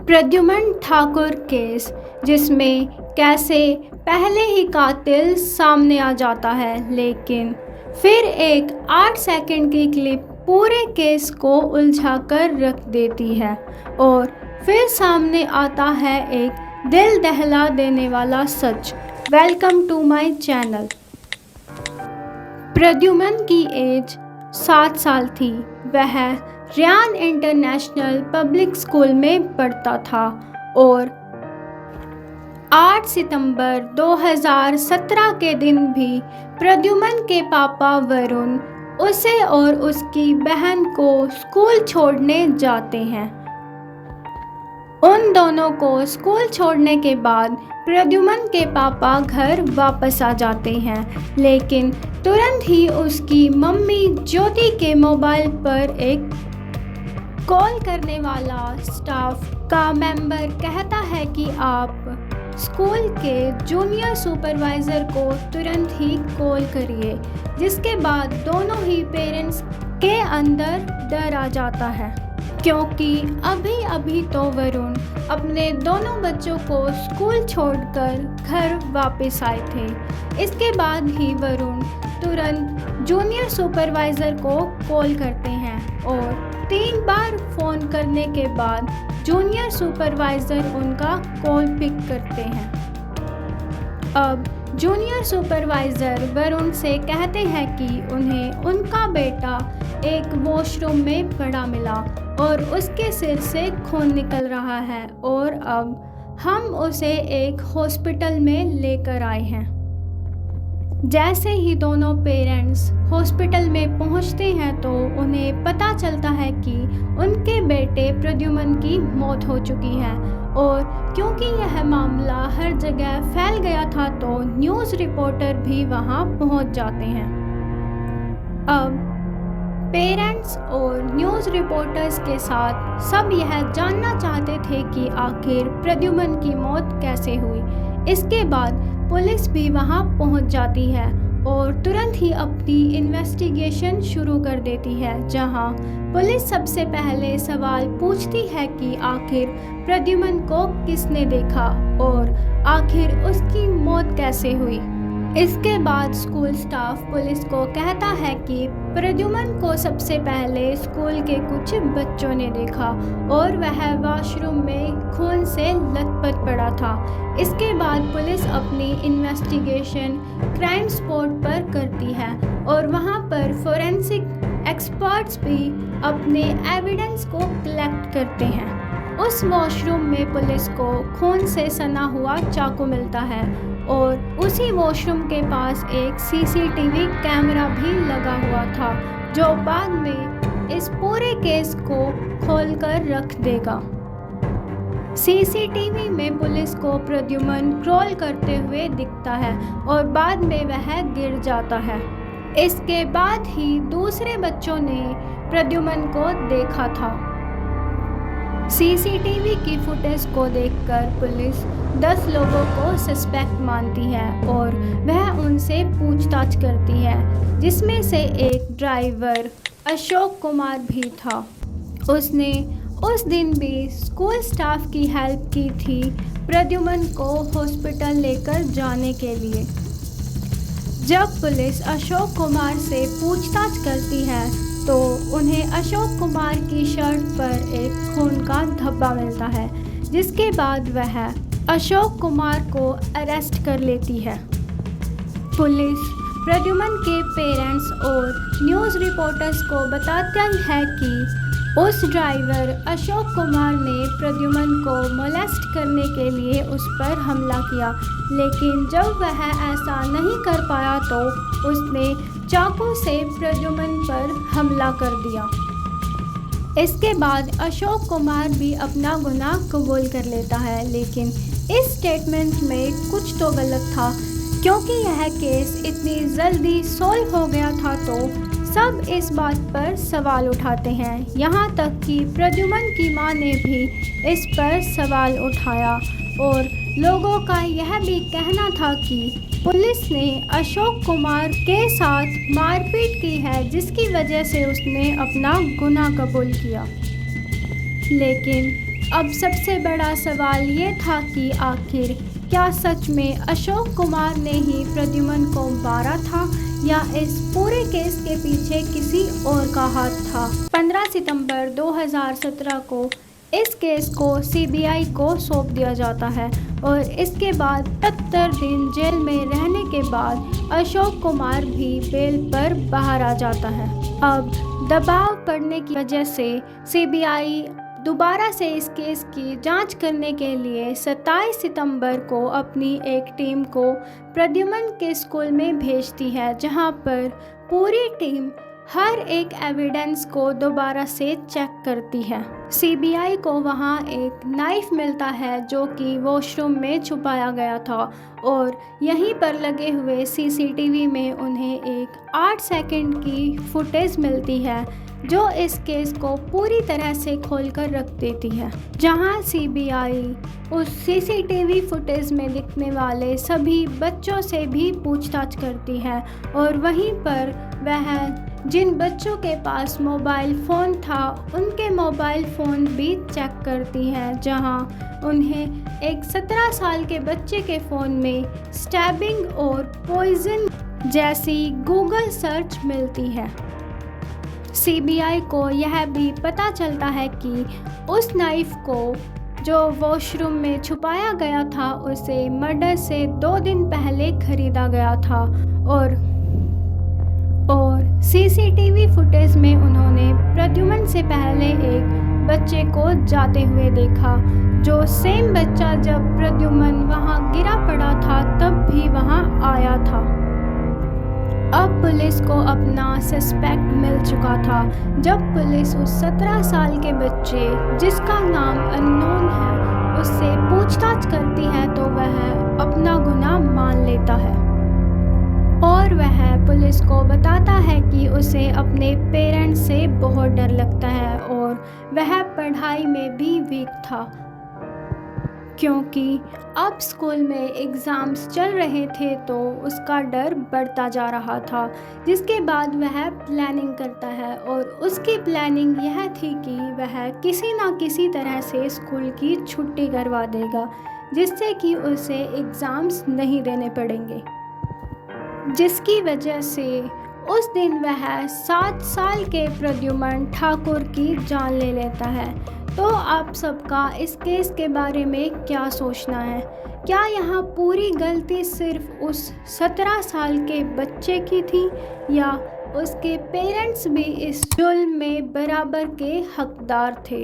Pradyuman Thakur case, जिसमें कैसे पहले ही कातिल सामने आ जाता है, लेकिन फिर एक 8 सेकंड की क्लिप पूरे केस को उलझा कर रख देती है और फिर सामने आता है एक दिल दहला देने वाला सच। Welcome to my channel. Pradyuman की एज 7 साल थी। वह रियान इंटरनेशनल पब्लिक स्कूल में पढ़ता था और 8 सितंबर 2017 के दिन भी प्रद्युमन के पापा वरुण उसे और उसकी बहन को स्कूल छोड़ने जाते हैं। उन दोनों को स्कूल छोड़ने के बाद प्रद्युमन के पापा घर वापस आ जाते हैं, लेकिन तुरंत ही उसकी मम्मी ज्योति के मोबाइल पर एक कॉल करने वाला स्टाफ का मेंबर कहता है कि आप स्कूल के जूनियर सुपरवाइज़र को तुरंत ही कॉल करिए, जिसके बाद दोनों ही पेरेंट्स के अंदर डर आ जाता है, क्योंकि अभी अभी तो वरुण अपने दोनों बच्चों को स्कूल छोड़कर घर वापस आए थे। इसके बाद ही वरुण तुरंत जूनियर सुपरवाइज़र को कॉल करते हैं और 3 बार फ़ोन करने के बाद जूनियर सुपरवाइज़र उनका कॉल पिक करते हैं। अब जूनियर सुपरवाइज़र वरुण से कहते हैं कि उन्हें उनका बेटा एक वॉशरूम में पड़ा मिला और उसके सिर से खून निकल रहा है और अब हम उसे एक हॉस्पिटल में लेकर आए हैं। जैसे ही दोनों पेरेंट्स हॉस्पिटल में पहुंचते हैं तो उन्हें पता चलता है कि उनके बेटे प्रद्युमन की मौत हो चुकी है और क्योंकि यह मामला हर जगह फैल गया था तो न्यूज़ रिपोर्टर भी वहां पहुंच जाते हैं। अब पेरेंट्स और न्यूज़ रिपोर्टर्स के साथ सब यह जानना चाहते थे कि आखिर प्रद्युमन की मौत कैसे हुई। इसके बाद पुलिस भी वहां पहुंच जाती है और तुरंत ही अपनी इन्वेस्टिगेशन शुरू कर देती है, जहां पुलिस सबसे पहले सवाल पूछती है कि आखिर प्रद्युमन को किसने देखा और आखिर उसकी मौत कैसे हुई। इसके बाद स्कूल स्टाफ पुलिस को कहता है कि प्रद्युमन को सबसे पहले स्कूल के कुछ बच्चों ने देखा और वह वॉशरूम में खून से लथपथ पड़ा था। इसके बाद पुलिस अपनी इन्वेस्टिगेशन क्राइम स्पॉट पर करती है और वहां पर फोरेंसिक एक्सपर्ट्स भी अपने एविडेंस को कलेक्ट करते हैं। उस वॉशरूम में पुलिस को खून से सना हुआ चाकू मिलता है और उसी वॉशरूम के पास एक सीसीटीवी कैमरा भी लगा हुआ था, जो बाद में इस पूरे केस को खोलकर रख देगा। सीसीटीवी में पुलिस को प्रद्युमन क्रॉल करते हुए दिखता है और बाद में वह गिर जाता है। इसके बाद ही दूसरे बच्चों ने प्रद्युमन को देखा था। सीसीटीवी की फुटेज को देखकर पुलिस 10 लोगों को सस्पेक्ट मानती है और वह उनसे पूछताछ करती है, जिसमें से एक ड्राइवर अशोक कुमार भी था। उसने उस दिन भी स्कूल स्टाफ की हेल्प की थी प्रद्युमन को हॉस्पिटल लेकर जाने के लिए। जब पुलिस अशोक कुमार से पूछताछ करती है तो उन्हें अशोक कुमार की शर्ट पर एक खून का धब्बा मिलता है, जिसके बाद वह अशोक कुमार को अरेस्ट कर लेती है। पुलिस प्रद्युमन के पेरेंट्स और न्यूज़ रिपोर्टर्स को बताता है कि उस ड्राइवर अशोक कुमार ने प्रद्युमन को मोलेस्ट करने के लिए उस पर हमला किया, लेकिन जब वह ऐसा नहीं कर पाया तो उसने चाकू से प्रद्युमन पर हमला कर दिया। इसके बाद अशोक कुमार भी अपना गुनाह कबूल कर लेता है, लेकिन इस स्टेटमेंट में कुछ तो गलत था, क्योंकि यह केस इतनी जल्दी सॉल्व हो गया था तो सब इस बात पर सवाल उठाते हैं। यहाँ तक कि प्रद्युमन की मां ने भी इस पर सवाल उठाया और लोगों का यह भी कहना था कि पुलिस ने अशोक कुमार के साथ मारपीट की है, जिसकी वजह से उसने अपना गुनाह कबूल किया। लेकिन अब सबसे बड़ा सवाल ये था कि आखिर क्या सच में अशोक कुमार ने ही प्रद्युमन को मारा था या इस पूरे केस के पीछे किसी और का हाथ था। 15 सितंबर 2017 को इस केस को सीबीआई को सौंप दिया जाता है और इसके बाद 77 दिन जेल में रहने के बाद अशोक कुमार भी बेल पर बाहर आ जाता है। अब दबाव पड़ने की वजह से सीबीआई दोबारा से इस केस की जांच करने के लिए 27 सितंबर को अपनी एक टीम को प्रद्युमन के स्कूल में भेजती है, जहां पर पूरी टीम हर एक एविडेंस को दोबारा से चेक करती है। सीबीआई को वहां एक नाइफ मिलता है जो कि वॉशरूम में छुपाया गया था और यहीं पर लगे हुए सीसीटीवी में उन्हें एक 8 सेकंड की फुटेज मिलती है जो इस केस को पूरी तरह से खोलकर रख देती है, जहां सीबीआई उस सीसीटीवी फुटेज में दिखने वाले सभी बच्चों से भी पूछताछ करती है और वहीं पर वह जिन बच्चों के पास मोबाइल फ़ोन था उनके मोबाइल फ़ोन भी चेक करती है, जहां उन्हें एक 17 साल के बच्चे के फ़ोन में स्टैबिंग और पॉइजन जैसी गूगल सर्च मिलती है। सीबीआई को यह भी पता चलता है कि उस नाइफ को जो वॉशरूम में छुपाया गया था उसे मर्डर से 2 दिन पहले खरीदा गया था और सीसीटीवी फुटेज में उन्होंने प्रद्युमन से पहले एक बच्चे को जाते हुए देखा, जो सेम बच्चा जब प्रद्युमन वहां गिरा पड़ा था तब भी वहां आया था। अब पुलिस को अपना सस्पेक्ट मिल चुका था। जब पुलिस उस 17 साल के बच्चे जिसका नाम अननोन है उससे पूछताछ करती है तो वह अपना गुनाह मान लेता है और वह पुलिस को बताता है कि उसे अपने पेरेंट्स से बहुत डर लगता है और वह पढ़ाई में भी वीक था, क्योंकि अब स्कूल में एग्ज़ाम्स चल रहे थे तो उसका डर बढ़ता जा रहा था। जिसके बाद वह प्लानिंग करता है और उसकी प्लानिंग यह थी कि वह किसी न किसी तरह से स्कूल की छुट्टी करवा देगा, जिससे कि उसे एग्ज़ाम्स नहीं देने पड़ेंगे, जिसकी वजह से उस दिन वह 7 साल के प्रद्युमन ठाकुर की जान ले लेता है। तो आप सबका इस केस के बारे में क्या सोचना है? क्या यहाँ पूरी गलती सिर्फ उस 17 साल के बच्चे की थी या उसके पेरेंट्स भी इस जुल्म में बराबर के हकदार थे?